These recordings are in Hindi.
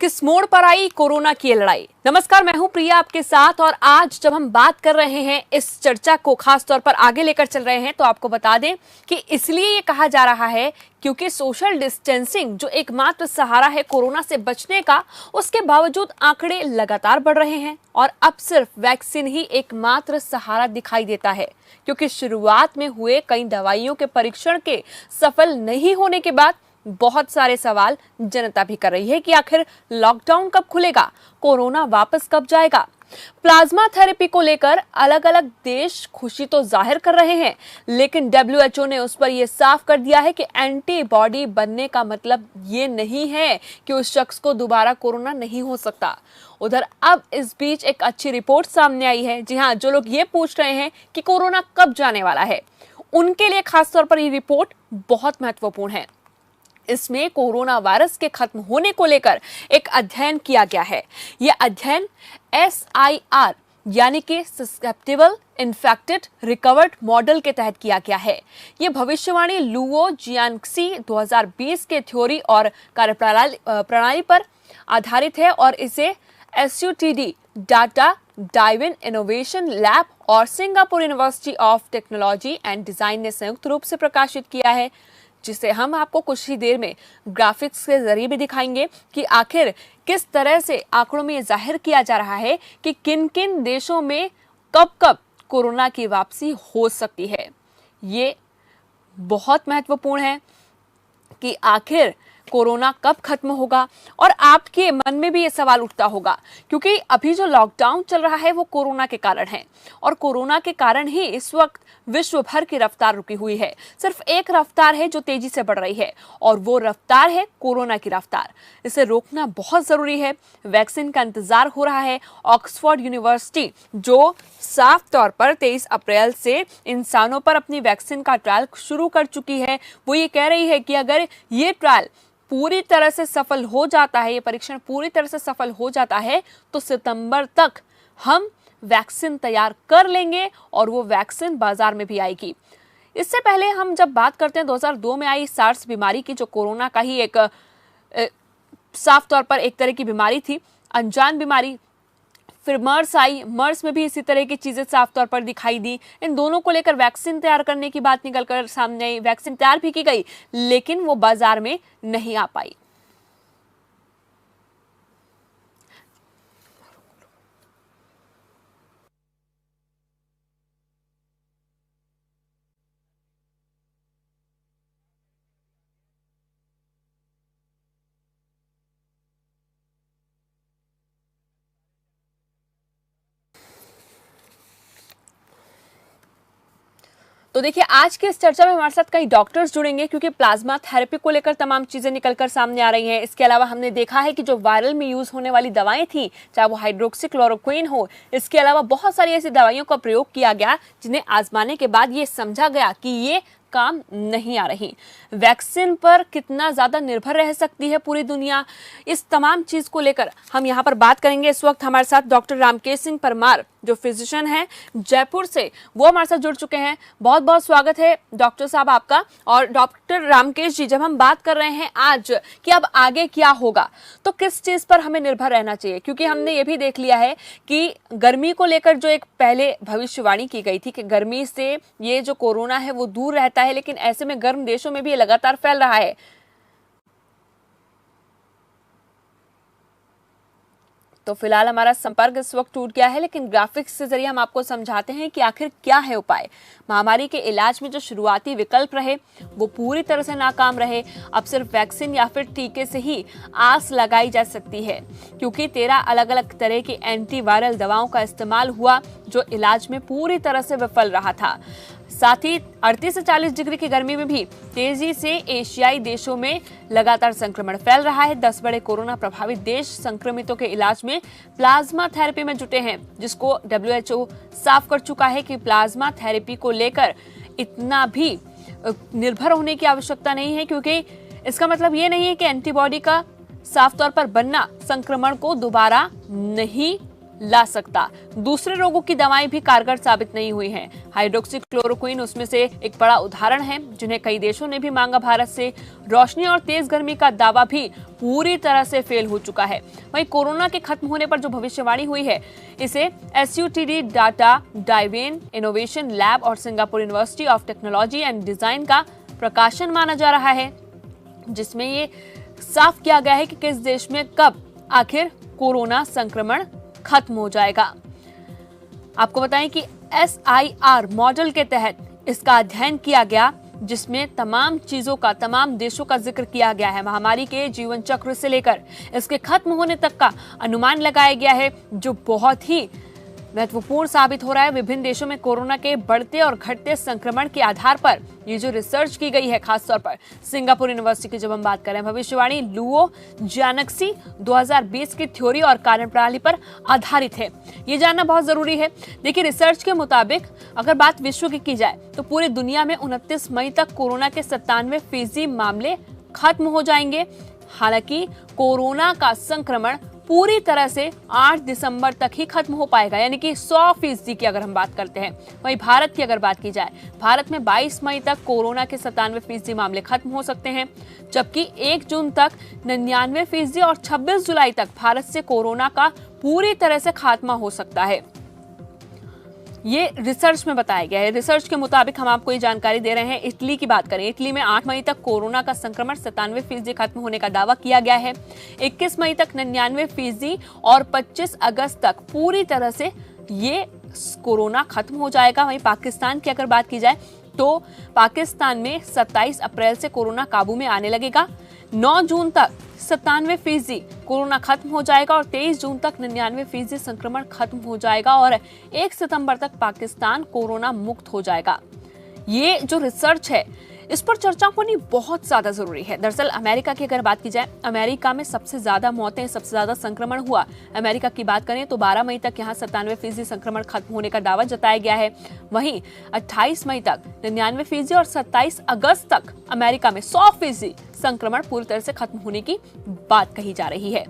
किस मोड़ पर आई कोरोना की लड़ाई। नमस्कार, मैं हूं प्रिया आपके साथ। और आज जब हम बात कर रहे हैं, इस चर्चा को खास तौर पर आगे लेकर चल रहे हैं, तो आपको बता दें कि इसलिए ये कहा जा रहा है क्योंकि सोशल डिस्टेंसिंग जो एकमात्र सहारा है कोरोना से बचने का, उसके बावजूद आंकड़े लगातार बढ़ रहे हैं और अब सिर्फ वैक्सीन ही एकमात्र सहारा दिखाई देता है। क्योंकि शुरुआत में हुए कई दवाइयों के परीक्षण के सफल नहीं होने के बाद बहुत सारे सवाल जनता भी कर रही है कि आखिर लॉकडाउन कब खुलेगा, कोरोना वापस कब जाएगा। प्लाज्मा थेरेपी को लेकर अलग अलग देश खुशी तो जाहिर कर रहे हैं, लेकिन WHO ने उस पर यह साफ कर दिया है कि एंटीबॉडी बनने का मतलब ये नहीं है कि उस शख्स को दोबारा कोरोना नहीं हो सकता। उधर अब इस बीच एक अच्छी रिपोर्ट सामने आई है। जी हाँ, जो लोग ये पूछ रहे हैं कि कोरोना कब जाने वाला है, उनके लिए खासतौर पर ये रिपोर्ट बहुत महत्वपूर्ण है। इसमें कोरोना वायरस के खत्म होने को लेकर एक अध्ययन किया गया है। यह अध्ययन SIR यानी कि सस्केप्टिबल इन्फेक्टेड रिकवर्ड मॉडल के तहत किया गया है। यह भविष्यवाणी लुओ जियांग्सी 2020 के थ्योरी और कार्यप्रणाली पर आधारित है और इसे SUTD data driven innovation lab और Singapore University of Technology and Design ने संयुक्त रूप से प्रकाशित किया है, जिसे हम आपको कुछ ही देर में ग्राफिक्स के जरिए भी दिखाएंगे कि आखिर किस तरह से आंकड़ों में जाहिर किया जा रहा है कि किन किन देशों में कब कब कोरोना की वापसी हो सकती है। ये बहुत महत्वपूर्ण है कि आखिर कोरोना कब खत्म होगा। और आपके मन में भी ये सवाल उठता होगा क्योंकि अभी जो लॉकडाउन चल रहा है वो कोरोना के कारण है और कोरोना के कारण ही इस वक्त विश्व भर की रफ्तार रुकी हुई है। सिर्फ एक रफ्तार है जो तेजी से बढ़ रही है और वो रफ्तार है कोरोना की रफ्तार। इसे रोकना बहुत जरूरी है। वैक्सीन का इंतजार हो रहा है। ऑक्सफोर्ड यूनिवर्सिटी जो साफ तौर पर 23 अप्रैल से इंसानों पर अपनी वैक्सीन का ट्रायल शुरू कर चुकी है, वो ये कह रही है कि अगर ये ट्रायल पूरी तरह से सफल हो जाता है, ये परीक्षण पूरी तरह से सफल हो जाता है, तो सितंबर तक हम वैक्सीन तैयार कर लेंगे और वो वैक्सीन बाजार में भी आएगी। इससे पहले हम जब बात करते हैं 2002 में आई सार्स बीमारी की, जो कोरोना का ही एक साफ तौर पर एक तरह की बीमारी थी, अनजान बीमारी। फिर मर्स आई, मर्स में भी इसी तरह की चीजें साफ तौर पर दिखाई दी। इन दोनों को लेकर वैक्सीन तैयार करने की बात निकलकर सामने आई। वैक्सीन तैयार भी की गई, लेकिन वो बाजार में नहीं आ पाई। तो देखिए, आज की इस चर्चा में हमारे साथ कई डॉक्टर्स जुड़ेंगे क्योंकि प्लाज्मा थेरेपी को लेकर तमाम चीजें निकलकर सामने आ रही हैं। इसके अलावा हमने देखा है कि जो वायरल में यूज होने वाली दवाएं थी, चाहे वो हाइड्रोक्सीक्लोरोक्विन हो, इसके अलावा बहुत सारी ऐसी दवाइयों का प्रयोग किया गया जिन्हें आजमाने के बाद ये समझा गया कि ये काम नहीं आ रही। वैक्सीन पर कितना ज्यादा निर्भर रह सकती है पूरी दुनिया, इस तमाम चीज को लेकर हम यहाँ पर बात करेंगे। इस वक्त हमारे साथ डॉक्टर रामकेश सिंह परमार जो फिजिशियन हैं जयपुर से, वो हमारे साथ जुड़ चुके हैं। बहुत बहुत स्वागत है डॉक्टर साहब आपका। और डॉक्टर रामकेश जी, जब हम बात कर रहे हैं आज कि अब आगे क्या होगा, तो किस चीज पर हमें निर्भर रहना चाहिए? क्योंकि हमने ये भी देख लिया है कि गर्मी को लेकर जो एक पहले भविष्यवाणी की गई थी कि गर्मी से ये जो कोरोना है वो दूर रहता है, लेकिन ऐसे में गर्म देशों में भी ये लगातार फैल रहा है। तो फिलहाल हमारा संपर्क इस वक्त टूट गया है, लेकिन ग्राफिक्स के जरिए हम आपको समझाते हैं कि आखिर क्या है उपाय। महामारी के इलाज में जो शुरुआती विकल्प रहे वो पूरी तरह से नाकाम रहे। अब सिर्फ वैक्सीन या फिर टीके से ही आस लगाई जा सकती है, क्योंकि 13 अलग अलग तरह की एंटीवायरल दवाओं का इस्तेमाल हुआ जो इलाज में पूरी तरह से विफल रहा था। साथ ही 38 से 40 डिग्री की गर्मी में भी तेजी से एशियाई देशों में लगातार संक्रमण फैल रहा है। 10 बड़े कोरोना प्रभावित देश संक्रमितों के इलाज में प्लाज्मा थेरेपी में जुटे हैं, जिसको WHO साफ कर चुका है कि प्लाज्मा थेरेपी को लेकर इतना भी निर्भर होने की आवश्यकता नहीं है, क्योंकि इसका मतलब ये नहीं है कि एंटीबॉडी का साफ तौर पर बनना संक्रमण को दोबारा नहीं ला सकता। दूसरे रोगों की दवाएं भी कारगर साबित नहीं हुई हैं। हाइड्रोक्सीक्लोरोक्विन उसमें से एक बड़ा उदाहरण है, जिन्हें कई देशों ने भी मांगा। भारत से रोशनी और तेज गर्मी का दावा भी पूरी तरह से फेल हो चुका है। वहीं कोरोना के खत्म होने पर जो भविष्यवाणी हुई है, इसे SUTD डाटा डाइवेन इनोवेशन लैब और Singapore University of Technology and design का प्रकाशन माना जा रहा है, जिसमें ये साफ किया गया है कि किस देश में कब आखिर कोरोना संक्रमण खत्म हो जाएगा। आपको बताएं कि SIR मॉडल के तहत इसका अध्ययन किया गया, जिसमें तमाम चीजों का, तमाम देशों का जिक्र किया गया है। महामारी के जीवन चक्र से लेकर इसके खत्म होने तक का अनुमान लगाया गया है, जो बहुत ही महत्वपूर्ण साबित हो रहा है। विभिन्न देशों में कोरोना के बढ़ते और घटते संक्रमण के आधार पर ये जो रिसर्च की गई है, खासतौर पर सिंगापुर यूनिवर्सिटी की जब हम बात करें, भविष्यवाणी लुओ जियानक्सी 2020 की थ्योरी और कारण प्रणाली पर आधारित है। ये जानना बहुत जरूरी है। देखिए, रिसर्च के मुताबिक अगर बात विश्व की जाए तो पूरी दुनिया में 29 मई तक कोरोना के 97% मामले खत्म हो जाएंगे। हालांकि कोरोना का संक्रमण पूरी तरह से 8 दिसंबर तक ही खत्म हो पाएगा, यानी कि 100% की अगर हम बात करते हैं। वहीं भारत की अगर बात की जाए, भारत में 22 मई तक कोरोना के 97% मामले खत्म हो सकते हैं, जबकि 1 जून तक 99% और 26 जुलाई तक भारत से कोरोना का पूरी तरह से खात्मा हो सकता है। ये रिसर्च में बताया गया है। रिसर्च के मुताबिक हम आपको ये जानकारी दे रहे हैं। इटली की बात करें, इटली में 8 मई तक कोरोना का संक्रमण 97% खत्म होने का दावा किया गया है। 21 मई तक 99% और 25 अगस्त तक पूरी तरह से ये कोरोना खत्म हो जाएगा। वहीं पाकिस्तान की अगर बात की जाए तो पाकिस्तान में 27 अप्रैल से कोरोना काबू में आने लगेगा। 9 जून तक 97% कोरोना खत्म हो जाएगा और 23 जून तक 99% संक्रमण खत्म हो जाएगा और 1 सितंबर तक पाकिस्तान कोरोना मुक्त हो जाएगा। ये जो रिसर्च है, इस पर चर्चा होनी बहुत ज्यादा जरूरी है। दरअसल अमेरिका की अगर बात की जाए, अमेरिका में सबसे ज्यादा मौतें, सबसे ज्यादा संक्रमण हुआ। अमेरिका की बात करें तो 12 मई तक यहाँ 97% संक्रमण खत्म होने का दावा जताया गया है। वहीं 28 मई तक 99% और 27 अगस्त तक अमेरिका में 100% संक्रमण पूरी तरह से खत्म होने की बात कही जा रही है।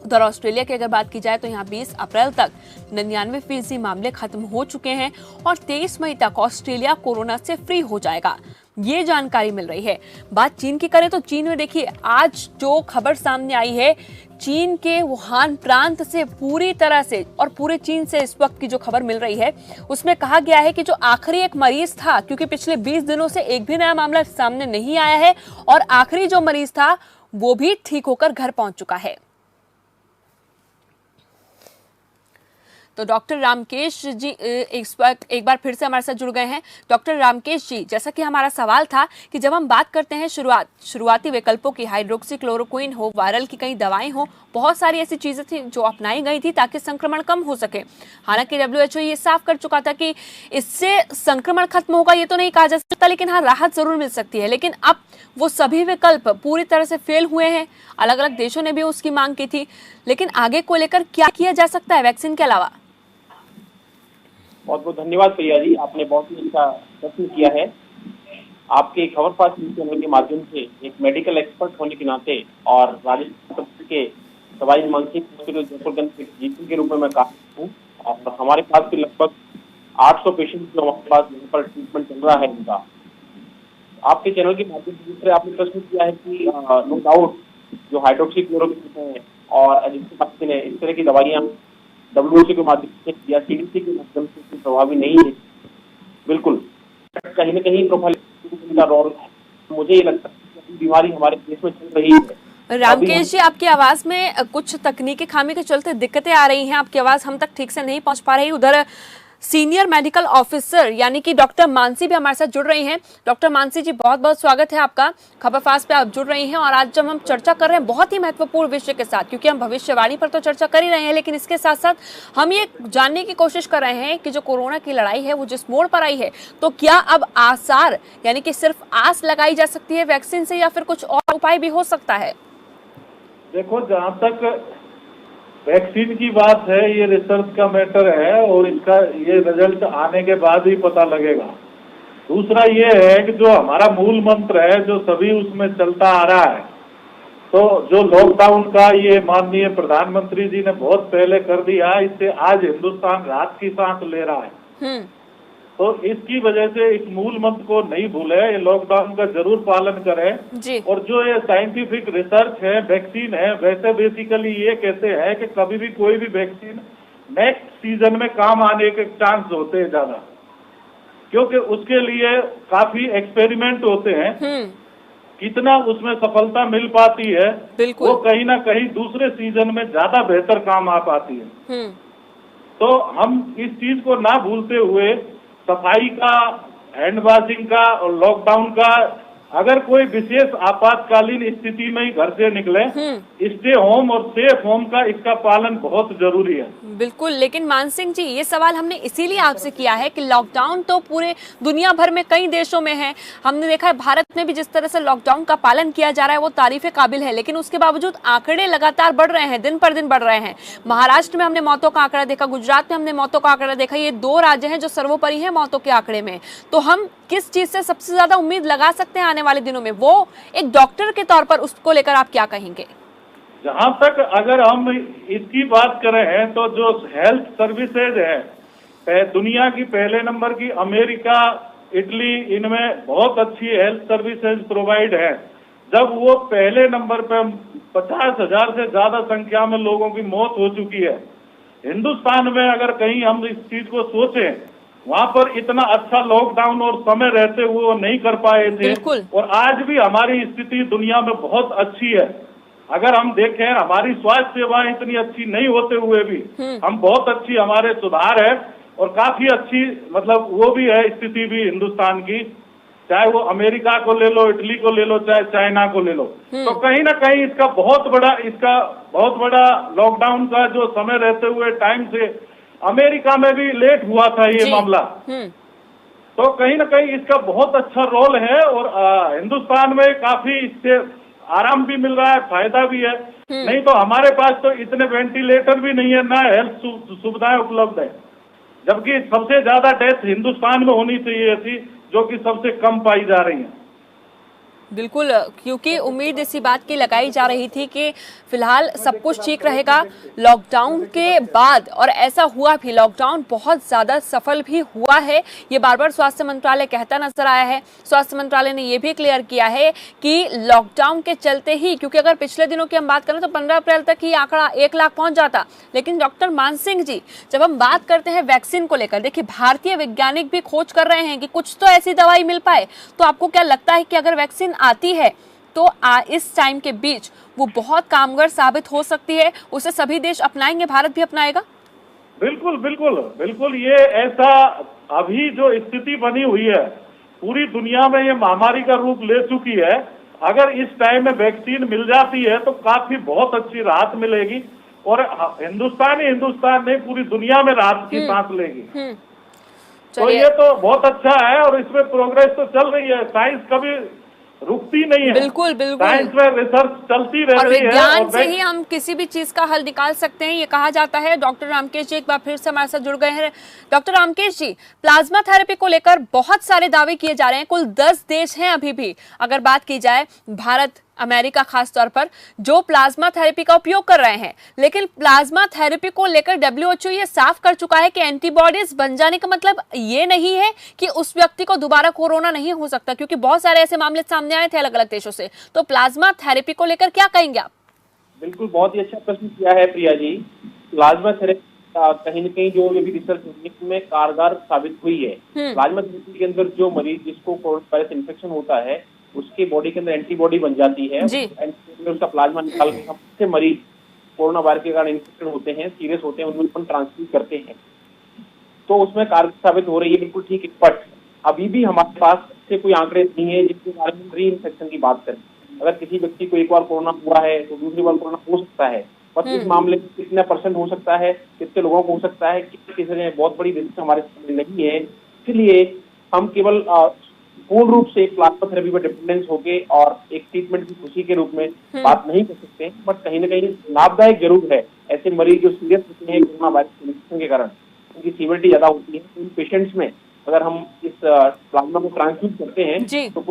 उधर ऑस्ट्रेलिया की अगर बात की जाए तो यहाँ 20 अप्रैल तक 99% मामले खत्म हो चुके हैं और 23 मई तक ऑस्ट्रेलिया कोरोना से फ्री हो जाएगा। ये जानकारी मिल रही है। बात चीन की करें तो चीन में देखिए, आज जो खबर सामने आई है, चीन के वुहान प्रांत से पूरी तरह से और पूरे चीन से इस वक्त की जो खबर मिल रही है, उसमें कहा गया है कि जो आखिरी एक मरीज था, क्योंकि पिछले 20 दिनों से एक भी नया मामला सामने नहीं आया है और आखिरी जो मरीज था वो भी ठीक होकर घर पहुंच चुका है। तो डॉक्टर रामकेश जी एक बार फिर से हमारे साथ जुड़ गए हैं। डॉक्टर रामकेश जी, जैसा कि हमारा सवाल था कि जब हम बात करते हैं शुरुआती विकल्पों की, हाइड्रोक्सीक्लोरोक्विन हो, वायरल की कई दवाएं हो, बहुत सारी ऐसी चीजें थी जो अपनाई गई थी ताकि संक्रमण कम हो सके। हालांकि WHO ये साफ कर चुका था कि इससे संक्रमण खत्म होगा ये तो नहीं कहा जा सकता, लेकिन हाँ, राहत जरूर मिल सकती है। लेकिन अब वो सभी विकल्प पूरी तरह से फेल हुए हैं। अलग अलग देशों ने भी उसकी मांग की थी, लेकिन आगे को लेकर क्या किया जा सकता है वैक्सीन के अलावा? बहुत बहुत धन्यवाद प्रिया जी, आपने बहुत ही अच्छा प्रश्न किया है। आपके खबरफास्ट न्यूज चैनल के माध्यम से एक मेडिकल एक्सपर्ट होने के नाते और राजस्थान के सवाई मानसिंह हॉस्पिटल जयपुरगंज के जीपी के रूप में मैं काम हूँ और हमारे पास भी लगभग 800 पेशेंट जो हमारे पास यहाँ पर ट्रीटमेंट चल रहा है उनका। आपके चैनल के माध्यम से दूसरे आपने प्रश्न किया है कि नो डाउट जो हाइड्रोक्सीक्लोरोक्विन है और एजिथ्रोमाइसिन है, इस तरह की दवाइयाँ WHO के माध्यम से या CDC के माध्यम से प्रभावी नहीं है। बिल्कुल कहीं न कहीं प्रोफाइलिंग का रोल है। मुझे ये लगता है कि बीमारी हमारे देश में चल रही है। रामकेश जी, आपकी आवाज में कुछ तकनीकी खामी के चलते दिक्कतें आ रही हैं, आपकी आवाज हम तक ठीक से नहीं पहुंच पा रही। उधर सीनियर मेडिकल ऑफिसर यानी कि डॉक्टर मानसी भी हमारे साथ जुड़ रही हैं। डॉक्टर मानसी जी, बहुत बहुत स्वागत है आपका। खबरफास्ट पे आप जुड़ रही हैं और आज जब हम चर्चा कर रहे हैं बहुत ही महत्वपूर्ण विषय के साथ, क्योंकि हम भविष्यवाणी पर तो चर्चा कर ही रहे हैं, लेकिन इसके साथ साथ हम ये जानने की कोशिश कर रहे हैं कि जो कोरोना की लड़ाई है वो जिस मोड़ पर आई है, तो क्या अब आसार यानी कि सिर्फ आस लगाई जा सकती है वैक्सीन से या फिर कुछ और उपाय भी हो सकता है? देखो, जहाँ तक वैक्सीन की बात है, ये रिसर्च का मैटर है और इसका ये रिजल्ट आने के बाद ही पता लगेगा। दूसरा ये है कि जो हमारा मूल मंत्र है, जो सभी उसमें चलता आ रहा है तो जो लॉकडाउन का ये माननीय प्रधानमंत्री जी ने बहुत पहले कर दिया, इससे आज हिंदुस्तान राहत की सांस ले रहा है। तो इसकी वजह से इस मूल मंत्र को नहीं भूले, ये लॉकडाउन का जरूर पालन करें जी। और जो ये साइंटिफिक रिसर्च है, वैक्सीन है, वैसे बेसिकली ये कहते हैं कि कभी भी कोई भी वैक्सीन नेक्स्ट सीजन में काम आने के चांस होते हैं ज्यादा, क्योंकि उसके लिए काफी एक्सपेरिमेंट होते हैं। कितना उसमें सफलता मिल पाती है वो कहीं ना कहीं दूसरे सीजन में ज्यादा बेहतर काम आ पाती है। तो हम इस चीज को ना भूलते हुए सफाई का, हैंड वॉशिंग का और लॉकडाउन का, अगर कोई विशेष आपातकालीन स्थिति में ही घर से निकले, स्टे होम और सेफ होम का इसका पालन बहुत जरूरी है। बिल्कुल, लेकिन मान सिंह जी, ये सवाल हमने इसीलिए आपसे किया है कि लॉकडाउन तो पूरे दुनिया भर में कई देशों में है। हमने देखा है भारत में भी जिस तरह से लॉकडाउन का पालन किया जा रहा है वो तारीफे काबिल है, लेकिन उसके बावजूद आंकड़े लगातार बढ़ रहे हैं, दिन पर दिन बढ़ रहे हैं। महाराष्ट्र में हमने मौतों का आंकड़ा देखा, गुजरात में हमने मौतों का आंकड़ा देखा। ये 2 राज्य हैं जो सर्वोपरि हैं मौतों के आंकड़े में। तो हम किस चीज से सबसे ज्यादा उम्मीद लगा सकते हैं आने वाले दिनों में? वो एक डॉक्टर के तौर पर उसको लेकर आप क्या कहेंगे? जहां तक अगर हम इसकी बात करें हैं तो जो हेल्थ सर्विसेज है दुनिया की पहले नंबर की अमेरिका, इटली, इनमें बहुत अच्छी हेल्थ सर्विसेज प्रोवाइड है। जब वो पहले नंबर पे 50,000 से ज्यादा संख्या में लोगों की मौत हो चुकी है, हिंदुस्तान में अगर कहीं हम इस चीज को सोचें, वहां पर इतना अच्छा लॉकडाउन और समय रहते हुए वो नहीं कर पाए थे। और आज भी हमारी स्थिति दुनिया में बहुत अच्छी है। अगर हम देखें, हमारी स्वास्थ्य सेवाएं इतनी अच्छी नहीं होते हुए भी हम बहुत अच्छी, हमारे सुधार है और काफी अच्छी, मतलब वो भी है स्थिति भी हिंदुस्तान की, चाहे वो अमेरिका को ले लो, इटली को ले लो, चाहे चाइना को ले लो। तो कहीं ना कहीं इसका बहुत बड़ा लॉकडाउन का जो समय रहते हुए टाइम से अमेरिका में भी लेट हुआ था ये मामला। तो कहीं ना कहीं इसका बहुत अच्छा रोल है और हिंदुस्तान में काफी इससे आराम भी मिल रहा है, फायदा भी है। नहीं तो हमारे पास तो इतने वेंटिलेटर भी नहीं है, ना हेल्थ सुविधाएं उपलब्ध है, जबकि सबसे ज्यादा डेथ हिंदुस्तान में होनी चाहिए थी, जो कि सबसे कम पाई जा रही है। बिल्कुल, क्योंकि उम्मीद इसी बात की लगाई जा रही थी कि फिलहाल सब कुछ ठीक रहेगा लॉकडाउन के बाद, और ऐसा हुआ भी। लॉकडाउन बहुत ज्यादा सफल भी हुआ है, ये बार बार स्वास्थ्य मंत्रालय कहता नजर आया है। स्वास्थ्य मंत्रालय ने ये भी क्लियर किया है कि लॉकडाउन के चलते ही, क्योंकि अगर पिछले दिनों की हम बात करें तो 15 अप्रैल तक ही आंकड़ा 1 लाख पहुंच जाता। लेकिन डॉक्टर मान सिंह जी, जब हम बात करते हैं वैक्सीन को लेकर, देखिए भारतीय वैज्ञानिक भी खोज कर रहे हैं कि कुछ तो ऐसी दवाई मिल पाए। तो आपको क्या लगता है कि अगर वैक्सीन आती है तो इस टाइम के बीच वो बहुत कामगार साबित हो सकती है, उसे सभी देश अपनाएंगे, भारत भी अपनाएगा? बिल्कुल बिल्कुल बिल्कुल, ये ऐसा अभी जो स्थिति बनी हुई है पूरी दुनिया में, ये महामारी का रूप ले चुकी है। अगर इस टाइम में वैक्सीन मिल जाती है तो काफी बहुत अच्छी राहत मिलेगी और हिंदुस्तान नहीं पूरी दुनिया में राहत की सांस लेगी। तो ये तो बहुत अच्छा है और इसमें प्रोग्रेस तो चल रही है, साइंस कभी रुकती नहीं है। बिल्कुल बिल्कुल, साइंस में रिसर्च चलती रहती है और विज्ञान से ही हम किसी भी चीज का हल निकाल सकते हैं, ये कहा जाता है। डॉक्टर रामकेश जी एक बार फिर से हमारे साथ जुड़ गए हैं। डॉक्टर रामकेश जी, प्लाज्मा थेरेपी को लेकर बहुत सारे दावे किए जा रहे हैं। कुल 10 देश हैं अभी भी, अगर बात की जाए भारत, अमेरिका खास तौर पर, जो प्लाज्मा थेरेपी का उपयोग कर रहे हैं। लेकिन प्लाज्मा थेरेपी को लेकर WHO ये साफ कर चुका है कि एंटीबॉडीज बन जाने का मतलब ये नहीं है कि उस व्यक्ति को दोबारा कोरोना नहीं हो सकता, क्योंकि बहुत सारे ऐसे मामले सामने आए थे अलग अलग देशों से। तो प्लाज्मा थेरेपी को लेकर क्या कहेंगे आप? बिल्कुल, बहुत ही अच्छा प्रश्न किया है प्रिया जी। प्लाज्मा थेरेपी कहीं न कहीं जो भी रिसर्च में कारगर साबित हुई है। प्लाज्मा थेरेपी के अंदर जो मरीज जिसको कोरोना वायरस इन्फेक्शन होता है उसके बॉडी के अंदर एंटीबॉडी बन जाती है, उसका प्लाज्मा निकाल के हमसे मरीज कोरोना वायरस के कारण इन्फेक्टेड होते हैं, सीरियस होते हैं, उनको ट्रांसमिट करते हैं, तो उसमें कारगर साबित हो रही है। बिल्कुल ठीक है, बट अभी भी हमारे पास से कोई आंकड़े नहीं है जिसके बारे में री इन्फेक्शन की बात करें। अगर किसी व्यक्ति को एक बार कोरोना हुआ है तो दूसरी बार कोरोना हो सकता है, पर इस मामले में कितना % हो सकता है, कितने लोगों को हो सकता है, किसी बहुत बड़ी रिस्क हमारे सामने नहीं है। इसलिए हम केवल पूर्ण रूप से प्लाज्मा थेरेपी पर डिपेंडेंस होके और एक ट्रीटमेंट की खुशी के रूप में बात नहीं कर सकते हैं, बट कहीं ना कहीं लाभदायक जरूर है। ऐसे मरीज जो सीरियस होते हैं कोरोना वायरस इन्फेक्शन के कारण, उनकी सीवियरिटी ज्यादा होती है, उन पेशेंट्स में अगर हम इस प्लाज्मा को ट्रांसफ्यूज करते हैं तो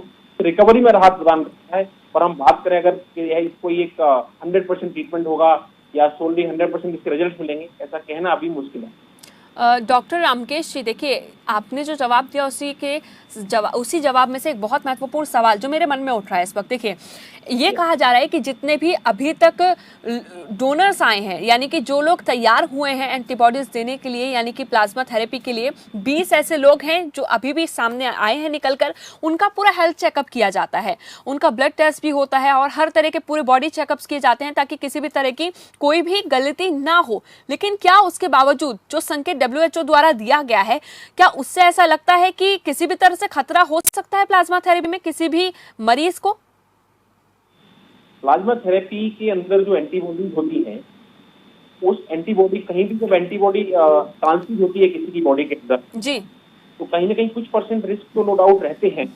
रिकवरी में राहत प्रदान करता है। पर हम बात करें अगर इसको एक 100% ट्रीटमेंट होगा या सोनली 100% इसके रिजल्ट मिलेंगे, ऐसा कहना अभी मुश्किल है। डॉक्टर रामकेश जी, देखिए आपने जो जवाब दिया उसी जवाब में से एक बहुत महत्वपूर्ण सवाल जो मेरे मन में उठ रहा है इस वक्त। देखिए ये कहा जा रहा है कि जितने भी अभी तक डोनर्स आए हैं, यानी कि जो लोग तैयार हुए हैं एंटीबॉडीज देने के लिए, यानी कि प्लाज्मा थेरेपी के लिए, 20 ऐसे लोग हैं जो अभी भी सामने आए हैं निकलकर। उनका पूरा हेल्थ चेकअप किया जाता है, उनका ब्लड टेस्ट भी होता है और हर तरह के पूरे बॉडी चेकअप्स किए जाते हैं ताकि किसी भी तरह की कोई भी गलती ना हो। लेकिन क्या उसके बावजूद जो संकेत WHO द्वारा दिया गया है, क्या उससे ऐसा लगता है कि किसी भी तरह से खतरा हो सकता है प्लाज्मा थेरेपी में किसी भी मरीज को? प्लाज्मा थेरेपी के अंदर जो एंटीबॉडीज होती हैं, उस एंटीबॉडी कहीं भी जब एंटीबॉडी ट्रांसफ्यूज होती है किसी की बॉडी के अंदर जी, तो कहीं ना कहीं कुछ % रिस्क तो नो डाउट रहते हैं।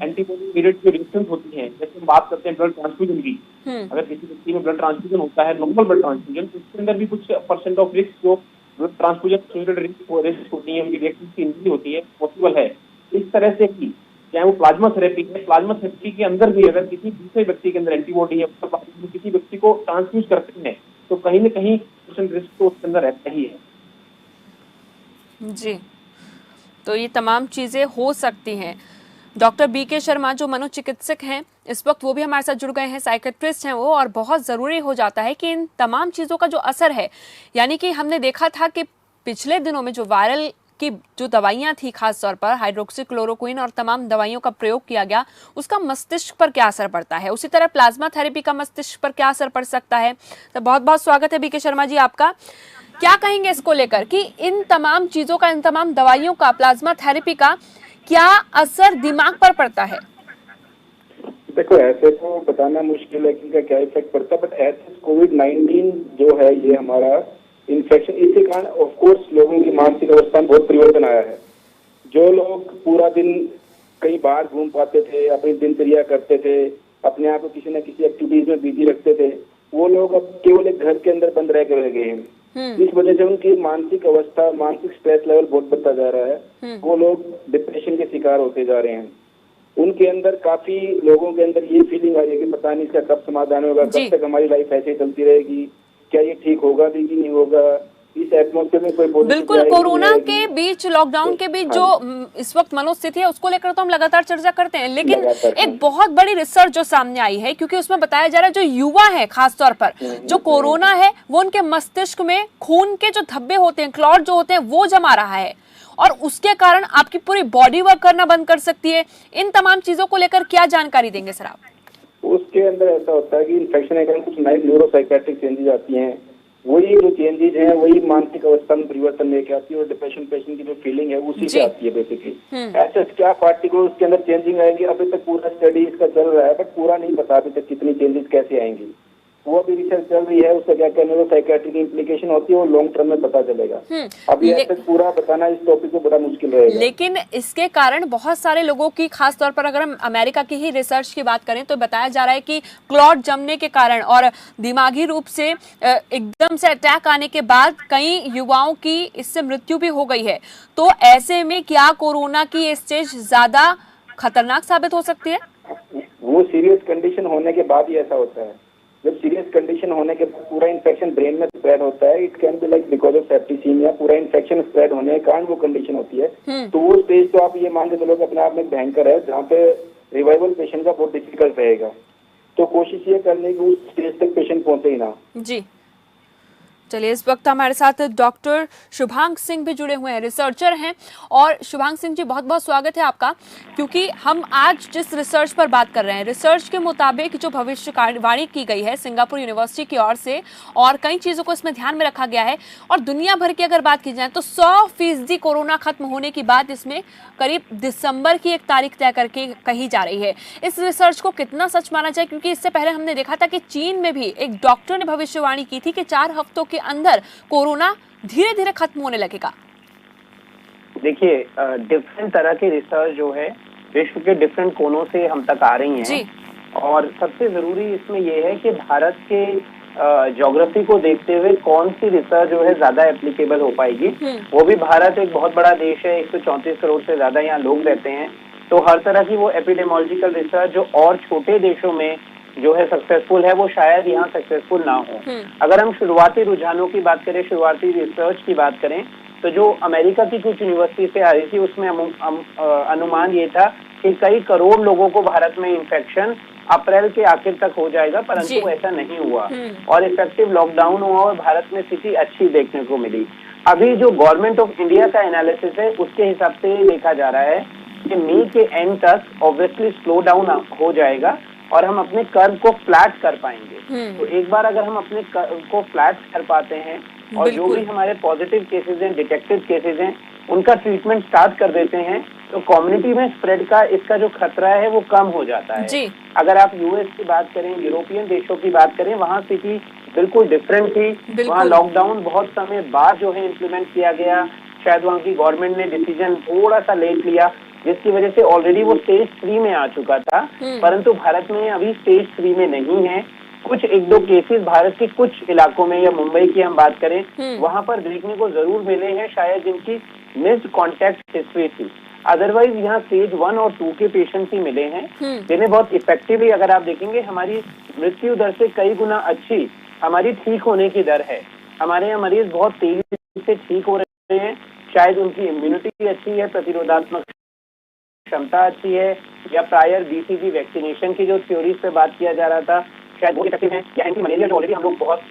एंटीबॉडी मीडिएटेड जो रिएक्शंस होती हैं, जैसे हम बात करते हैं ब्लड ट्रांसफ्यूजन की, अगर किसी व्यक्ति में ब्लड ट्रांसफ्यूजन होता है, नॉर्मल ब्लड ट्रांसफ्यूजन, तो उसके अंदर भी कुछ % ऑफ रिस्क जो ब्लड ट्रांसफ्यूजन रिस्क होती है, उनकी रिएक्शन की इंजरी होती है, पॉसिबल है। इस तरह से कि चाहे वो प्लाज्मा थेरेपी है, प्लाज्मा थेरेपी के अंदर भी अगर किसी दूसरे व्यक्ति के अंदर एंटीबॉडी है, किसी व्यक्ति को ट्रांसफ्यूज करते हैं तो कहीं ना कहीं रिस्क तो उसके अंदर रहता ही है। जी, तो ये तमाम चीजें हो सकती हैं। डॉक्टर BK शर्मा जो मनोचिकित्सक हैं इस वक्त, वो भी हमारे साथ जुड़ गए हैं, साइकेट्रिस्ट हैं वो, और बहुत ज़रूरी हो जाता है कि इन तमाम चीज़ों का जो असर है, यानी कि हमने देखा था कि पिछले दिनों में जो वायरल की जो दवाइयाँ थी, खास तौर पर हाइड्रोक्सीक्लोरोक्विन और तमाम दवाइयों का प्रयोग किया गया, उसका मस्तिष्क पर क्या असर पड़ता है, उसी तरह प्लाज्मा थेरेपी का मस्तिष्क पर क्या असर पड़ सकता है। तो बहुत बहुत स्वागत है BK शर्मा जी आपका। क्या कहेंगे इसको लेकर कि इन तमाम चीज़ों का, इन तमाम दवाइयों का, प्लाज्मा थेरेपी का क्या असर दिमाग पर पड़ता है? देखो, ऐसे तो बताना मुश्किल है कि इनका क्या इफेक्ट पड़ता है, बट ऐसे कोविड-19 जो है ये हमारा इन्फेक्शन, इसी कारण ऑफ कोर्स लोगों की मानसिक अवस्था में बहुत परिवर्तन आया है। जो लोग पूरा दिन कई बार घूम पाते थे, अपनी दिनचर्या करते थे, अपने आप को किसी न किसी एक्टिविटीज में बिजी रखते थे, वो लोग अब केवल एक घर के अंदर बंद रह गए हैं। इस वजह से उनकी मानसिक अवस्था, मानसिक स्ट्रेस लेवल बहुत बढ़ता जा रहा है। वो लोग डिप्रेशन के शिकार होते जा रहे हैं। उनके अंदर काफी लोगों के अंदर ये फीलिंग आ रही है कि पता नहीं इसका कब समाधान होगा, कब तक हमारी लाइफ ऐसे ही चलती रहेगी, क्या ये ठीक होगा भी कि नहीं होगा। इस एटमॉस्फेयर में कोई बिल्कुल कोरोना के बीच, लॉकडाउन के बीच जो इस वक्त मनोस्थिति है उसको लेकर तो हम लगातार चर्चा करते हैं, लेकिन एक बहुत बड़ी रिसर्च जो सामने आई है, क्योंकि उसमें बताया जा रहा है जो युवा है खास तौर पर, जो कोरोना है वो उनके मस्तिष्क में खून के जो धब्बे होते हैं, क्लॉट जो होते हैं, वो जमा रहा है और उसके कारण आपकी पूरी बॉडी वर्क करना बंद कर सकती है। इन तमाम चीजों को लेकर क्या जानकारी देंगे सर आप? उसके अंदर ऐसा होता है कि इन्फेक्शन के कारण कुछ नई न्यूरोसाइकेट्रिक चेंजेस आती हैं, वही जो चेंजेस हैं वही मानसिक अवस्था में परिवर्तन लेके आती है और डिप्रेशन पेशेंट की जो फीलिंग है उसी से आती है बेसिकली। ऐसे क्या पार्टिकुलर उसके अंदर चेंजिंग आएंगी, अभी तक पूरा स्टडी इसका चल रहा है, बट पूरा नहीं पता अभी तक कितनी चेंजेस कैसे आएंगी। वो अभी रिसर्च चल रही है, उसका क्या क्या न्यूरोसाइकेट्रिक इंप्लीकेशन होती है वो लॉन्ग टर्म में पता चलेगा। अभी ऐसे पूरा बताना इस टॉपिक को बड़ा मुश्किल रहेगा। लेकिन इसके कारण बहुत सारे लोगों की, खास तौर पर अगर हम अमेरिका की ही रिसर्च की बात करें तो बताया जा रहा है कि क्लॉट जमने के कारण और दिमागी रूप से एकदम से अटैक आने के बाद कई युवाओं की इससे मृत्यु भी हो गई है। तो ऐसे में क्या कोरोना की स्टेज ज्यादा खतरनाक साबित हो सकती है? वो सीरियस कंडीशन होने के बाद ही ऐसा होता है। जब सीरियस कंडीशन होने के बाद पूरा इन्फेक्शन ब्रेन में स्प्रेड होता है, it can be like because of septicaemia, पूरा इन्फेक्शन स्प्रेड होने के कारण वो कंडीशन होती है। तो वो स्टेज तो आप ये मान के चलो कि अपने आप में भयंकर है, जहाँ पे रिवाइवल पेशेंट का बहुत डिफिकल्ट रहेगा। तो कोशिश ये करने की उस स्टेज तक पेशेंट पहुंचे ही ना। जी चलिए, इस वक्त हमारे साथ डॉक्टर शुभांग सिंह भी जुड़े हुए हैं, रिसर्चर हैं। और शुभांग सिंह जी, बहुत बहुत स्वागत है आपका, क्योंकि हम आज जिस रिसर्च पर बात कर रहे हैं, रिसर्च के मुताबिक जो भविष्यवाणी की गई है सिंगापुर यूनिवर्सिटी की ओर से, और कई चीज़ों को इसमें ध्यान में रखा गया है। और दुनिया भर की अगर बात की जाए तो 100% कोरोना खत्म होने की बात इसमें करीब दिसंबर की एक तारीख तय करके कही जा रही है। इस रिसर्च को कितना सच माना जाए, क्योंकि इससे पहले हमने देखा था कि चीन में भी एक डॉक्टर ने भविष्यवाणी की थी कि 4 हफ्तों के अंदर कोरोना धीरे धीरे खत्म होने लगेगा। देखिए, डिफरेंट तरह के रिसर्च जो है विश्व के डिफरेंट कोनों से हम तक आ रही हैं जी। और सबसे जरूरी इसमें यह है कि भारत के ज्योग्राफी को देखते हुए कौन सी रिसर्च जो है ज्यादा एप्लीकेबल हो पाएगी। वो भी भारत एक बहुत बड़ा देश है, 134 करोड़ से ज्यादा यहाँ लोग रहते हैं, तो हर तरह की वो एपिडेमोलॉजिकल रिसर्च जो और छोटे देशों में जो है सक्सेसफुल है, वो शायद यहाँ सक्सेसफुल ना हो। अगर हम शुरुआती रुझानों की बात करें, शुरुआती रिसर्च की बात करें, तो जो अमेरिका की कुछ यूनिवर्सिटी से आ रही थी उसमें अनुमान ये था कि कई करोड़ लोगों को भारत में इन्फेक्शन अप्रैल के आखिर तक हो जाएगा, परंतु ऐसा नहीं हुआ और इफेक्टिव लॉकडाउन हुआ और भारत में स्थिति अच्छी देखने को मिली। अभी जो गवर्नमेंट ऑफ इंडिया का एनालिसिस है उसके हिसाब से देखा जा रहा है कि मई के एंड तक ऑब्वियसली स्लो डाउन हो जाएगा और हम अपने कर्व को फ्लैट कर पाएंगे। तो एक बार अगर हम अपने कर्व को फ्लैट कर पाते हैं और जो भी हमारे पॉजिटिव केसेस हैं, डिटेक्टेड केसेस हैं, उनका ट्रीटमेंट स्टार्ट कर देते हैं, तो कम्युनिटी में स्प्रेड का इसका जो खतरा है वो कम हो जाता है जी। अगर आप यूएस की बात करें, यूरोपियन देशों की बात करें, वहाँ स्थिति बिल्कुल डिफरेंट थी। वहाँ लॉकडाउन बहुत समय बाद जो है इम्प्लीमेंट किया गया। शायद वहाँ की गवर्नमेंट ने डिसीजन थोड़ा सा लेट लिया, जिसकी वजह से ऑलरेडी वो स्टेज 3 में आ चुका था, परंतु भारत में अभी स्टेज 3 में नहीं है। कुछ एक दो केसेस भारत के कुछ इलाकों में, या मुंबई की हम बात करें, वहां पर देखने को जरूर मिले हैं, शायद जिनकी मिस्ड कॉन्टैक्ट हिस्ट्री थी। अदरवाइज यहाँ स्टेज 1 और 2 के पेशेंट्स ही मिले हैं, जिन्हें बहुत इफेक्टिवली, अगर आप देखेंगे, हमारी मृत्यु दर से कई गुना अच्छी हमारी ठीक होने की दर है। हमारे यहाँ मरीज बहुत तेजी से ठीक हो रहे हैं, शायद उनकी इम्यूनिटी अच्छी है, प्रतिरोधात्मक क्षमता अच्छी है, या प्रायर बीसीजी वैक्सीनेशन की जो थ्योरीज पे बात किया जा रहा था, शायद वो इफेक्टिव है, या एंटी मलेरिया जो ऑलरेडी हम लोग बहुत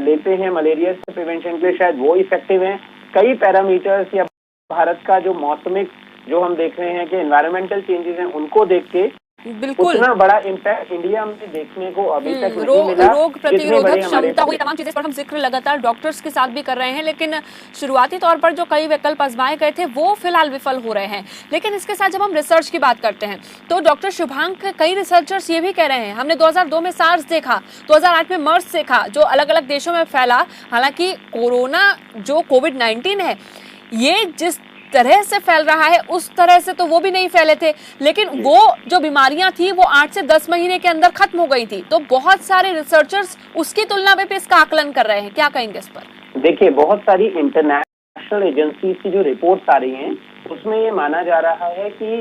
लेते हैं मलेरिया से प्रिवेंशन के लिए, शायद वो इफेक्टिव है। कई पैरामीटर्स या भारत का जो मौसमिक जो हम देख रहे हैं कि एनवायरमेंटल चेंजेस हैं, उनको देख के बिल्कुल उतना बड़ा इम्पैक्ट इंडिया में देखने को अभी तक नहीं मिला। रोग प्रतिरोधक क्षमता हुई, तमाम चीजें पर हम जिक्र लगातार डॉक्टर्स के साथ भी कर रहे हैं, लेकिन शुरुआती तौर पर जो कई विकल्प आजमाए गए थे वो फिलहाल विफल हो रहे हैं। लेकिन इसके साथ जब हम रिसर्च की बात करते हैं तो डॉक्टर शुभांक, कई रिसर्चर्स ये भी कह रहे हैं, हमने 2002 में सार्स देखा, 2008 में मर्स देखा, जो अलग अलग देशों में फैला। हालांकि कोरोना जो कोविड-19 है, ये जिस तरह से फैल रहा है उस तरह से तो वो भी नहीं फैले थे, लेकिन वो जो बीमारियां थी वो 8 से 10 महीने के अंदर खत्म हो गई थी। तो बहुत सारे रिसर्चर्स उसकी तुलना में इसका आकलन कर रहे हैं, क्या कहेंगे इस पर? देखिए, बहुत सारी इंटरनेशनल एजेंसीज की जो रिपोर्ट्स आ रही हैं उसमें ये माना जा रहा है कि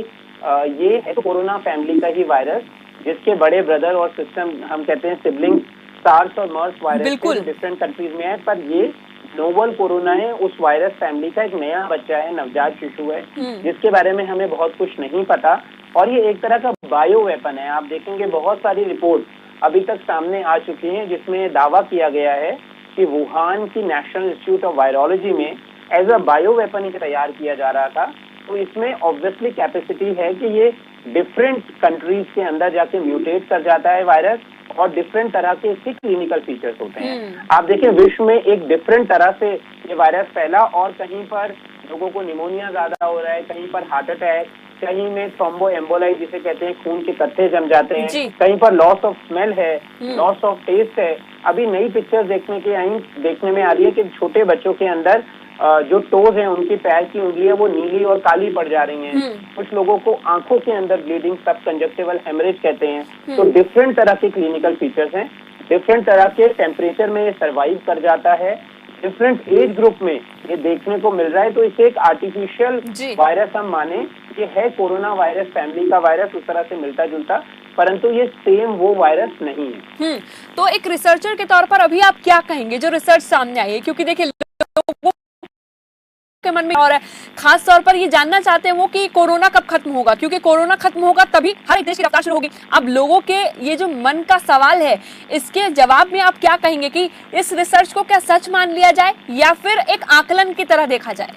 ये है तो कोरोना फैमिली का ही वायरस, जिसके बड़े ब्रदर और सिस्टम हम कहते हैं सिबलिंग सार्स और मर्स वायरस डिफरेंट कंट्रीज में है, पर ये नोवल कोरोना है, उस वायरस फैमिली का एक नया बच्चा है, नवजात शिशु है, जिसके बारे में हमें बहुत कुछ नहीं पता, और ये एक तरह का बायो वेपन है। आप देखेंगे बहुत सारी रिपोर्ट अभी तक सामने आ चुकी हैं जिसमें दावा किया गया है कि वुहान की नेशनल इंस्टीट्यूट ऑफ वायरोलॉजी में एज अ बायो वेपन तैयार किया जा रहा था। तो इसमें ऑब्वियसली कैपेसिटी है कि ये डिफरेंट कंट्रीज के अंदर जाके म्यूटेट कर जाता है वायरस, और डिफरेंट तरह के इसके क्लिनिकल फीचर्स होते हैं। आप देखें, विश्व में एक डिफरेंट तरह से ये वायरस फैला, और कहीं पर लोगों को निमोनिया ज्यादा हो रहा है, कहीं पर हार्ट अटैक, कहीं में थ्रोम्बो एम्बोलाई जिसे कहते हैं, खून के कत्थे जम जाते हैं, कहीं पर लॉस ऑफ स्मेल है, लॉस ऑफ टेस्ट है। अभी नई पिक्चर्स देखने में आ रही है कि छोटे बच्चों के अंदर जो टोज हैं, उनकी पैर की उंगलियां वो नीली और काली पड़ जा रही हैं। कुछ लोगों को आंखों के अंदर ब्लीडिंग, सब कंजक्टिवल हेमरेज कहते हैं। तो डिफरेंट तरह के क्लिनिकल फीचर्स हैं, डिफरेंट तरह के टेम्परेचर में ये सर्वाइव कर जाता है, डिफरेंट एज ग्रुप में ये देखने को मिल रहा है। तो इसे एक आर्टिफिशियल वायरस हम माने, ये है कोरोना वायरस फैमिली का वायरस, उस तरह से मिलता जुलता, परंतु ये सेम वो वायरस नहीं है। तो एक रिसर्चर के तौर पर अभी आप क्या कहेंगे जो रिसर्च सामने आई है? क्योंकि देखिए, लोगों के मन में और है, खास तौर पर ये जानना चाहते हैं वो कि कोरोना कब खत्म होगा, क्योंकि कोरोना खत्म होगा तभी हर एक देश की रफ्तार शुरू होगी। अब लोगों के ये जो मन का सवाल है, इसके जवाब में आप क्या कहेंगे कि इस रिसर्च को क्या सच मान लिया जाए या फिर एक आकलन की तरह देखा जाए?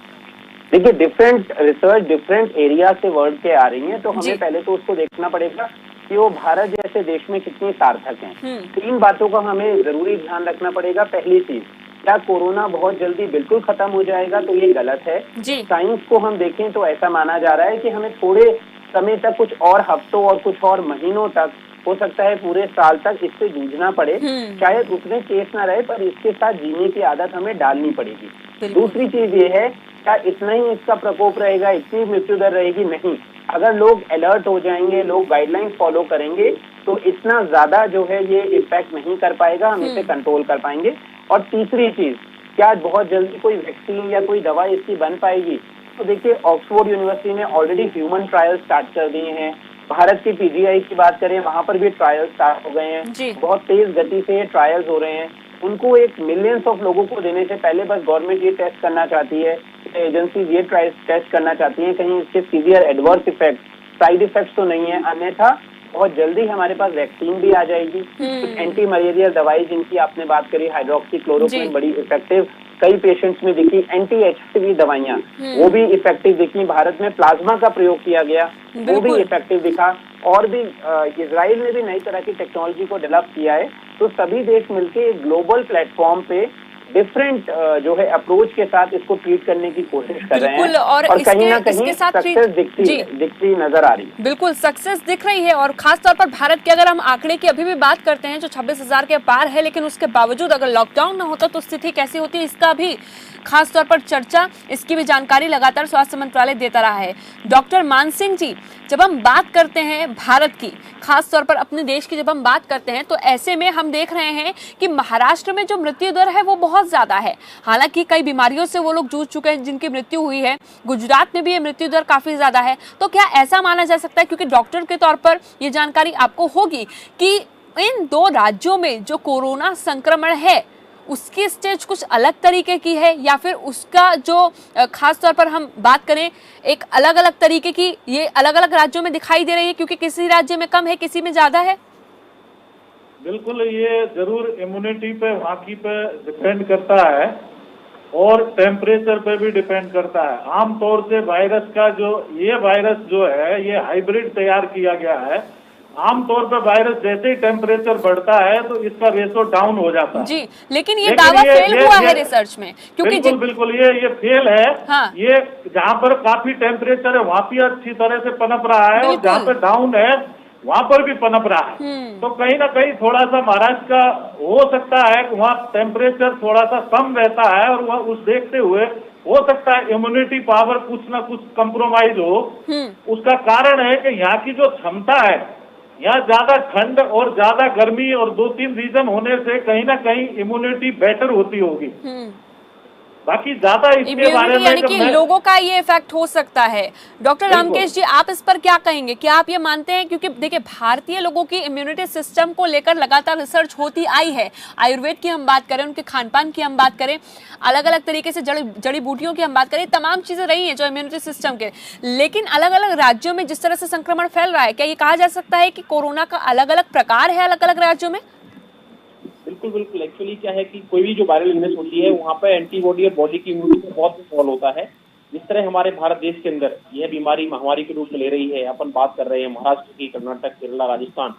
देखिए, डिफरेंट रिसर्च डिफरेंट एरिया से वर्ल्ड के आ रही है, तो हमें पहले तो उसको देखना पड़ेगा कि वो भारत जैसे देश में कितनी सार्थक हैं। 3 बातों का हमें जरूरी ध्यान रखना पड़ेगा। पहली चीज, क्या कोरोना बहुत जल्दी बिल्कुल खत्म हो जाएगा? तो ये गलत है। साइंस को हम देखें तो ऐसा माना जा रहा है कि हमें थोड़े समय तक, कुछ और हफ्तों और कुछ और महीनों तक, हो सकता है पूरे साल तक इससे जूझना पड़े। शायद उतने केस ना रहे, पर इसके साथ जीने की आदत हमें डालनी पड़ेगी। दूसरी चीज ये है, क्या इतना ही इसका प्रकोप रहेगा, इतनी मृत्यु दर रहेगी? नहीं। अगर लोग अलर्ट हो जाएंगे, लोग गाइडलाइंस फॉलो करेंगे, तो इतना ज्यादा जो है ये इम्पैक्ट नहीं कर पाएगा, हम इसे कंट्रोल कर पाएंगे। और तीसरी चीज, क्या बहुत जल्दी कोई वैक्सीन या कोई दवा इसकी बन पाएगी? तो देखिए ऑक्सफोर्ड यूनिवर्सिटी ने ऑलरेडी ह्यूमन ट्रायल स्टार्ट कर दिए हैं। भारत के पीजीआई की बात करें, वहां पर भी ट्रायल स्टार्ट हो गए हैं, बहुत तेज गति से ट्रायल्स हो रहे हैं। उनको एक मिलियंस ऑफ लोगों को देने से पहले बस गवर्नमेंट ये टेस्ट करना चाहती है, एजेंसी ये टेस्ट करना चाहती है कहीं इसके severe adverse effect, side effects तो नहीं है, अन्यथा बहुत जल्दी हमारे पास वैक्सीन भी आ जाएगी। कुछ एंटी मलेरियल दवाई जिनकी आपने बात करी, हाइड्रोक्सीक्लोरोक्विन बड़ी इफेक्टिव कई पेशेंट्स में दिखी, एंटी एचआईवी दवाइयां वो भी इफेक्टिव दिखी। भारत में प्लाज्मा का प्रयोग किया गया, वो भी इफेक्टिव दिखा। और भी इजराइल ने भी नई तरह की टेक्नोलॉजी को डेवलप किया है। तो सभी देश मिलकर एक ग्लोबल प्लेटफॉर्म पे डिफरेंट जो है अप्रोच के साथ इसको ट्रीट करने की कोशिश कर रहे हैं और कहीं ना कहीं सक्सेस दिखती नजर आ रही है। बिल्कुल सक्सेस दिख रही है। और खासतौर पर भारत के अगर हम आंकड़े की अभी भी बात करते हैं जो 26,000 के पार है, लेकिन उसके बावजूद अगर लॉकडाउन न होता तो स्थिति कैसी होती है, इसका भी खासतौर पर चर्चा, इसकी भी जानकारी लगातार स्वास्थ्य मंत्रालय देता रहा है। डॉक्टर मान सिंह जी, जब हम बात करते हैं भारत की, खासतौर पर अपने देश की जब हम बात करते हैं, तो ऐसे में हम देख रहे हैं कि महाराष्ट्र में जो मृत्यु दर है वो बहुत ज्यादा है। हालांकि कई बीमारियों से वो लोग जूझ चुके हैं जिनकी मृत्यु हुई है। गुजरात में भी ये मृत्यु दर काफी ज्यादा है। तो क्या ऐसा माना जा सकता है, क्योंकि डॉक्टर के तौर पर ये जानकारी आपको होगी, कि इन दो राज्यों में जो कोरोना संक्रमण है उसकी स्टेज कुछ अलग तरीके की है, या फिर उसका जो खास तौर पर हम बात करें एक अलग अलग तरीके की ये अलग अलग राज्यों में दिखाई दे रही है, क्योंकि किसी राज्य में कम है, किसी में ज्यादा है? बिल्कुल, ये जरूर इम्यूनिटी पे वहाँ की पे डिपेंड करता है और टेम्परेचर पे भी डिपेंड करता है। आमतौर से वायरस का ये वायरस जो है ये हाइब्रिड तैयार किया गया है। आमतौर पर वायरस जैसे ही टेम्परेचर बढ़ता है तो इसका रेशो डाउन हो जाता है। जी, लेकिन ये दावा फेल हुआ है रिसर्च में, क्योंकि बिल्कुल ये फेल है। हाँ। ये जहाँ पर काफी टेम्परेचर है वहाँ भी अच्छी तरह से पनप रहा है, और जहाँ पर डाउन है वहाँ पर भी पनप रहा है। तो कहीं ना कहीं थोड़ा सा महाराष्ट्र का हो सकता है कि वहाँ टेम्परेचर थोड़ा सा कम रहता है, और वह उस देखते हुए हो सकता है इम्यूनिटी पावर कुछ ना कुछ कंप्रोमाइज हो। उसका कारण है कि यहाँ की जो क्षमता है, यहाँ ज्यादा ठंड और ज्यादा गर्मी और 2-3 रीजन होने से कहीं ना कहीं इम्यूनिटी बेटर होती होगी। बाकी ज्यादा इसके बारे में यानी कि लोगों का ये इफेक्ट हो सकता है। डॉक्टर रामकेश जी, आप इस पर क्या कहेंगे? क्या आप ये मानते हैं, क्योंकि देखिए भारतीय लोगों की इम्यूनिटी सिस्टम को लेकर लगातार रिसर्च होती आई है, आयुर्वेद की हम बात करें, उनके खान पान की हम बात करें, अलग अलग तरीके से जड़ी बूटियों की हम बात करें, तमाम चीजें रही है जो इम्यूनिटी सिस्टम के, लेकिन अलग अलग राज्यों में जिस तरह से संक्रमण फैल रहा है, क्या ये कहा जा सकता है कि कोरोना का अलग अलग प्रकार है अलग अलग राज्यों में? बिल्कुल। एक्चुअली क्या है कि कोई भी जो वायरल इलनेस होती है वहाँ पर एंटीबॉडी और बॉडी की इम्यूनिटी में बहुत सवाल होता है। जिस तरह हमारे भारत देश के अंदर यह बीमारी महामारी के रूप में ले रही है, अपन बात कर रहे हैं महाराष्ट्र की, कर्नाटक, केरला, राजस्थान,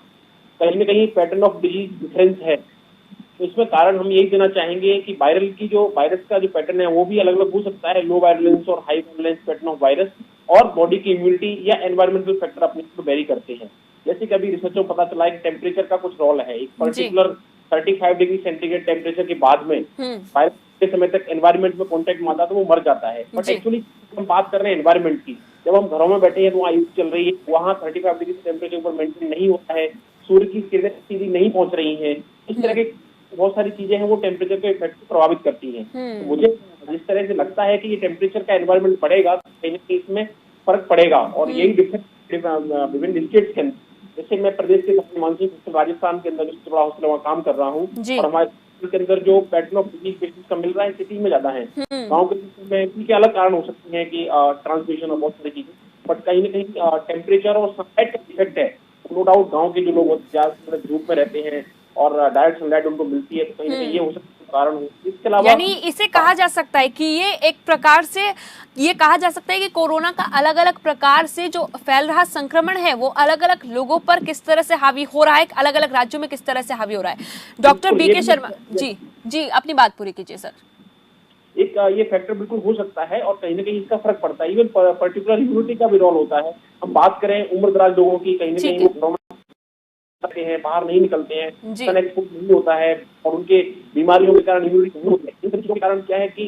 कहीं न कहीं पैटर्न ऑफ डिजीज डिफरेंस है। तो इसमें कारण हम यही देना चाहेंगे कि वायरस का जो पैटर्न है वो भी अलग अलग हो सकता है। लो वायलेंस और high violence pattern of virus और बॉडी की इम्यूनिटी या एनवायरमेंटल फैक्टर अपने को वेरी करते हैं। जैसे कि अभी रिसर्च में पता चला है कि टेम्परेचर का कुछ रोल है। एक पर्टिकुलर 35 डिग्री सेंटीग्रेड टेम्परेचर के बाद में वायरस के समय तक एनवायरमेंट में कॉन्टेक्ट में आता है तो वो मर जाता है। बट एक्चुअली हम बात कर रहे हैं एनवायरमेंट की, जब हम घरों में बैठे हैं तो वहाँ चल रही है, वहाँ 35 डिग्री टेम्परेचर ऊपर मेंटेन नहीं होता है, सूर्य की किरणें सीधी नहीं पहुंच रही है, इस तरह के बहुत सारी चीजें हैं वो टेम्परेचर के इफेक्ट को प्रभावित करती है। तो मुझे जिस तरह से लगता है कि ये टेम्परेचर का एनवायरमेंट बढ़ेगा तो कहीं ना कहीं इसमें फर्क पड़ेगा, और यही डिफरेंस विभिन्न स्टेट्स के अंदर। जैसे मैं प्रदेश के मानसिक हॉस्पिटल राजस्थान के अंदर जो बड़ा हॉस्पिटल वहाँ काम कर रहा हूँ, और हमारे के अंदर जो पैटर्न ऑफ डिजीज पेशेंट्स का मिल रहा है सिटी में ज्यादा है। गाँव के सिस्टम में इनके अलग कारण हो सकते हैं कि ट्रांसमिशन और बहुत सारी चीजें, बट कहीं ना कहीं टेम्परेचर और सनलाइट का इफेक्ट है। नो डाउट गाँव के जो लोग ज्यादा धूप में रहते हैं और डायरेक्ट सनलाइट उनको मिलती है, तो कहीं ना कहीं ये हो सकता है कारण हो। इसके अलावा यानी इसे कहा जा सकता है कि ये एक प्रकार से ये कहा जा सकता है कि कोरोना का अलग अलग प्रकार से जो फैल रहा संक्रमण है वो अलग अलग लोगों पर किस तरह से हावी हो रहा है, अलग अलग राज्यों में किस तरह से हावी हो रहा है। डॉक्टर बीके शर्मा जी अपनी बात पूरी कीजिए सर। एक ये फैक्टर बिल्कुल हो सकता है और कहीं ना कहीं इसका फर्क पड़ता है। इवन पर्टिकुलर इम्यूनिटी का भी रोल होता है। हम बात करें उम्र दराज लोगों की, कहीं ना कहीं वो हैं, बाहर नहीं निकलते हैं, सन एक्सपोज नहीं होता है और उनके बीमारियों के कारण इम्यूनिटी नहीं होती है। इन चीजों के कारण क्या है कि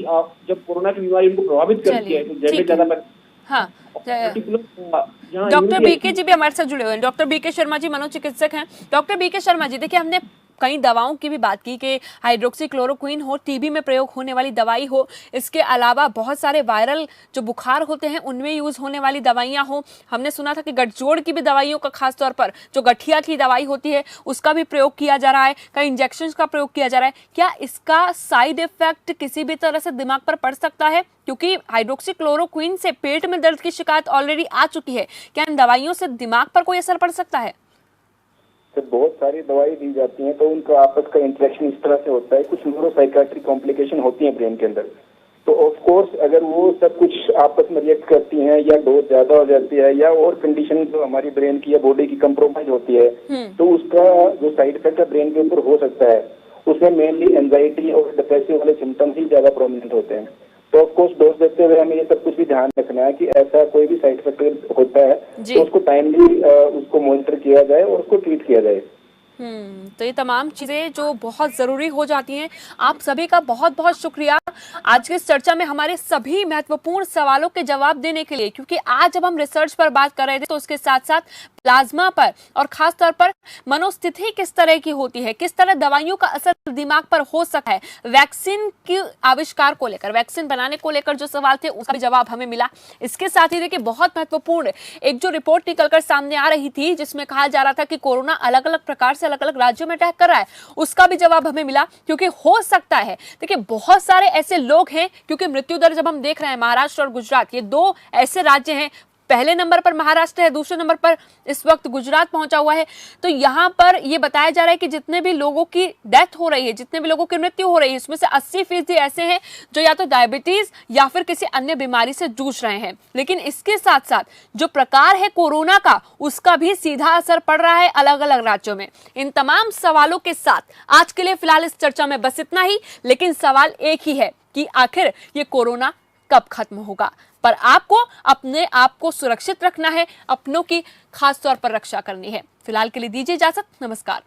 जब कोरोना की बीमारी उनको प्रभावित करती है तो ज्यादा डॉक्टर बीके जी भी हमारे साथ जुड़े हुए हैं। डॉक्टर बीके शर्मा जी मनोचिकित्सक हैं। डॉक्टर बीके शर्मा जी, देखिए हमने कई दवाओं की भी बात की कि हाइड्रोक्सीक्लोरोक्विन हो, टीबी में प्रयोग होने वाली दवाई हो, इसके अलावा बहुत सारे वायरल जो बुखार होते हैं उनमें यूज होने वाली दवाइयां हो। हमने सुना था कि गठजोड़ की भी दवाइयों का, खासतौर पर जो गठिया की दवाई होती है उसका भी प्रयोग किया जा रहा है, कई इंजेक्शन का प्रयोग किया जा रहा है। क्या इसका साइड इफेक्ट किसी भी तरह से दिमाग पर पड़ सकता है? क्योंकि हाइड्रोक्सीक्लोरोक्विन से पेट में दर्द की शिकायत ऑलरेडी आ चुकी है, क्या इन दवाइयों से दिमाग पर कोई असर पड़ सकता है? तो बहुत सारी दवाई दी जाती हैं तो उनका आपस का इंटरेक्शन इस तरह से होता है, कुछ न्यूरोसाइकेट्रिक कॉम्प्लिकेशन होती हैं ब्रेन के अंदर। तो ऑफ कोर्स अगर वो सब कुछ आपस में रिएक्ट करती हैं या डोज ज्यादा हो जाती है या और कंडीशन जो हमारी ब्रेन की या बॉडी की कंप्रोमाइज होती है, तो उसका जो साइड इफेक्ट है ब्रेन के ऊपर हो सकता है। उसमें मेनली एंजाइटी और डिप्रेसिव वाले सिम्टम्स ही ज्यादा प्रोमिनेंट होते हैं। तो ऑफ कोर्स डोज देते हुए हमें ये सब कुछ भी ध्यान रखना है कि ऐसा कोई भी साइड इफेक्ट होता है तो उसको टाइमली उसको मॉनिटर किया जाए और उसको ट्रीट किया जाए। तो ये तमाम चीजें जो बहुत जरूरी हो जाती हैं। आप सभी का बहुत बहुत शुक्रिया आज की इस चर्चा में हमारे सभी महत्वपूर्ण सवालों के जवाब देने के लिए, क्योंकि आज जब हम रिसर्च पर बात कर रहे थे तो उसके साथ साथ प्लाज्मा पर और खास तौर पर मनोस्थिति किस तरह की होती है, किस तरह दवाइयों का असर दिमाग पर हो सकता है, वैक्सीन के आविष्कार को लेकर, वैक्सीन बनाने को लेकर जो सवाल थे उसका भी जवाब हमें मिला। इसके साथ ही देखिए बहुत महत्वपूर्ण एक जो रिपोर्ट निकलकर सामने आ रही थी जिसमें कहा जा रहा था कि कोरोना अलग अलग प्रकार से अलग अलग राज्यों में अटैक कर रहा है, उसका भी जवाब हमें मिला। क्योंकि हो सकता है, देखिए बहुत सारे ऐसे लोग हैं, क्योंकि मृत्यु दर जब हम देख रहे हैं महाराष्ट्र और गुजरात, ये दो ऐसे राज्य हैं, पहले नंबर पर महाराष्ट्र है, दूसरे नंबर पर इस वक्त गुजरात पहुंचा हुआ है। तो यहां पर यह बताया जा रहा है कि जितने भी लोगों की डेथ हो रही है, जितने भी लोगों की मृत्यु हो रही है, इसमें से 80% ऐसे हैं जो या तो डायबिटीज या फिर किसी अन्य बीमारी से जूझ रहे हैं। लेकिन इसके साथ साथ जो प्रकार है कोरोना का, उसका भी सीधा असर पड़ रहा है अलग अलग राज्यों में। इन तमाम सवालों के साथ आज के लिए फिलहाल इस चर्चा में बस इतना ही। लेकिन सवाल एक ही है कि आखिर ये कोरोना कब खत्म होगा? पर आपको अपने आप को सुरक्षित रखना है, अपनों की खास तौर पर रक्षा करनी है। फिलहाल के लिए दीजिए इजाजत, नमस्कार।